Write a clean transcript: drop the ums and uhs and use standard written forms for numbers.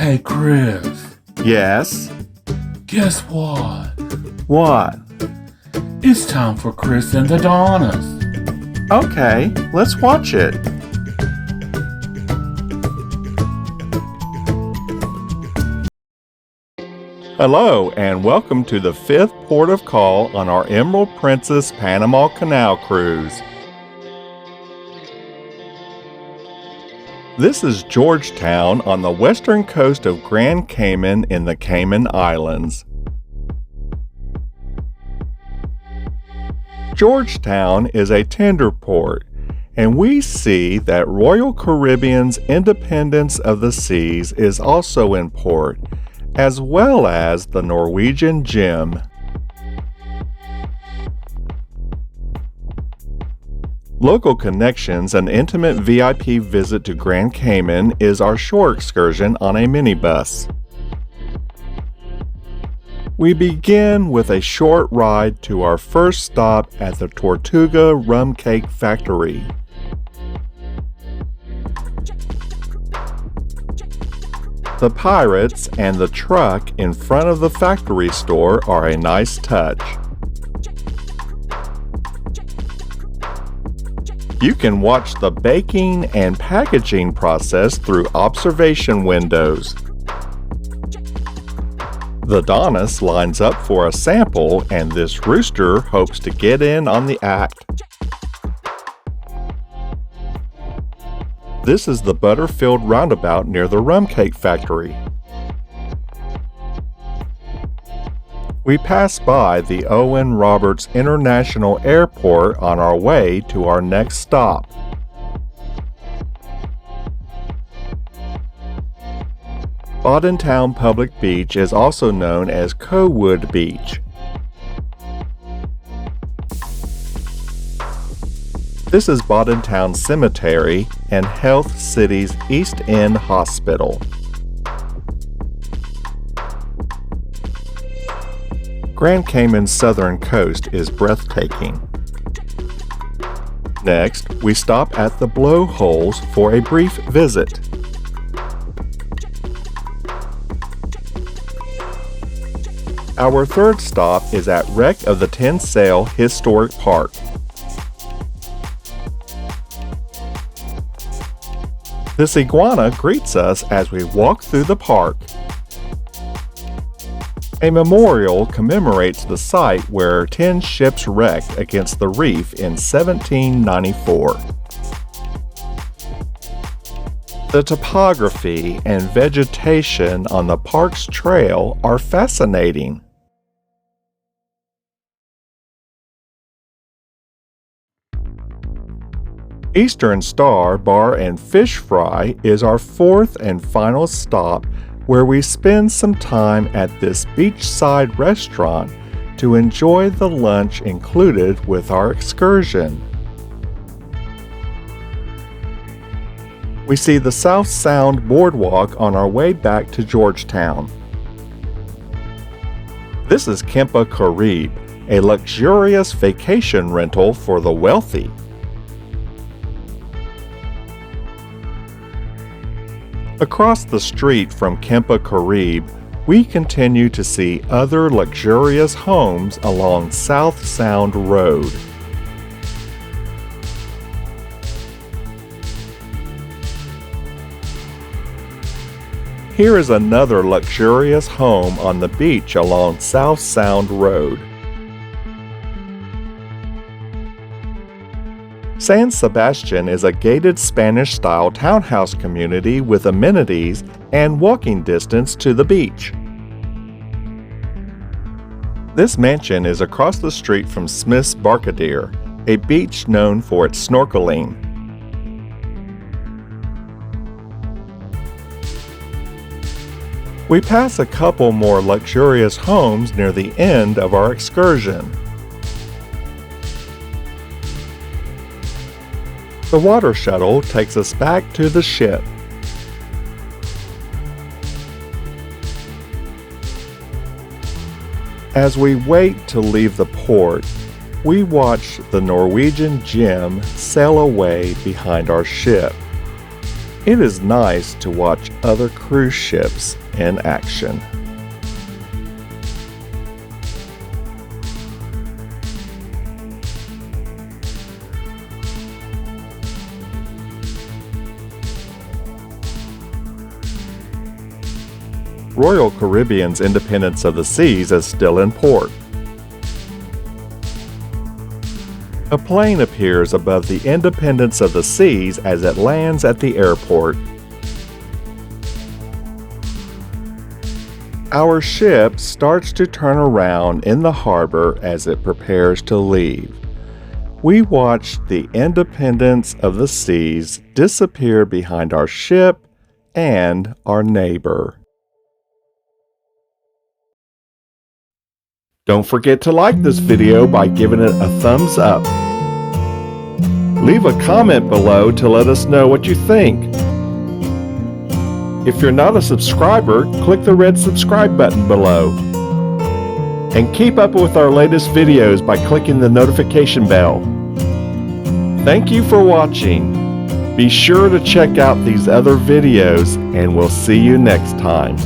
Hey Chris, Yes? guess what? What? It's time for Chris and the Donnas. Okay, let's watch it. Hello, and welcome to the 5th port of call on our Emerald Princess Panama Canal cruise. This is Georgetown on the western coast of Grand Cayman in the Cayman Islands. Georgetown is a tender port, and we see that Royal Caribbean's Independence of the Seas is also in port, as well as the Norwegian Gem. Local connections and intimate VIP visit to Grand Cayman is our shore excursion on a minibus. We begin with a short ride to our first stop at the Tortuga Rum Cake Factory. The pirates and the truck in front of the factory store are a nice touch. You can watch the baking and packaging process through observation windows. The Donnas lines up for a sample, and this rooster hopes to get in on the act. This is the Butterfield roundabout near the rum cake factory. We pass by the Owen Roberts International Airport on our way to our next stop. Bodentown Public Beach is also known as Cowood Beach. This is Bodentown Cemetery and Health City's East End Hospital. Grand Cayman's southern coast is breathtaking. Next, we stop at the blowholes for a brief visit. Our third stop is at Wreck of the Ten Sail Historic Park. This iguana greets us as we walk through the park. A memorial commemorates the site where 10 ships wrecked against the reef in 1794. The topography and vegetation on the park's trail are fascinating. Eastern Star Bar and Fish Fry is our fourth and final stop, where we spend some time at this beachside restaurant to enjoy the lunch included with our excursion. We see the South Sound Boardwalk on our way back to Georgetown. This is Kempa Caribe, a luxurious vacation rental for the wealthy. Across the street from Kempa Caribe, we continue to see other luxurious homes along South Sound Road. Here is another luxurious home on the beach along South Sound Road. San Sebastian is a gated Spanish-style townhouse community with amenities and walking distance to the beach. This mansion is across the street from Smith's Barcadere, a beach known for its snorkeling. We pass a couple more luxurious homes near the end of our excursion. The water shuttle takes us back to the ship. As we wait to leave the port, we watch the Norwegian Gem sail away behind our ship. It is nice to watch other cruise ships in action. Royal Caribbean's Independence of the Seas is still in port. A plane appears above the Independence of the Seas as it lands at the airport. Our ship starts to turn around in the harbor as it prepares to leave. We watch the Independence of the Seas disappear behind our ship and our neighbor. Don't forget to like this video by giving it a thumbs up. Leave a comment below to let us know what you think. If you're not a subscriber, click the red subscribe button below. And keep up with our latest videos by clicking the notification bell. Thank you for watching. Be sure to check out these other videos and we'll see you next time.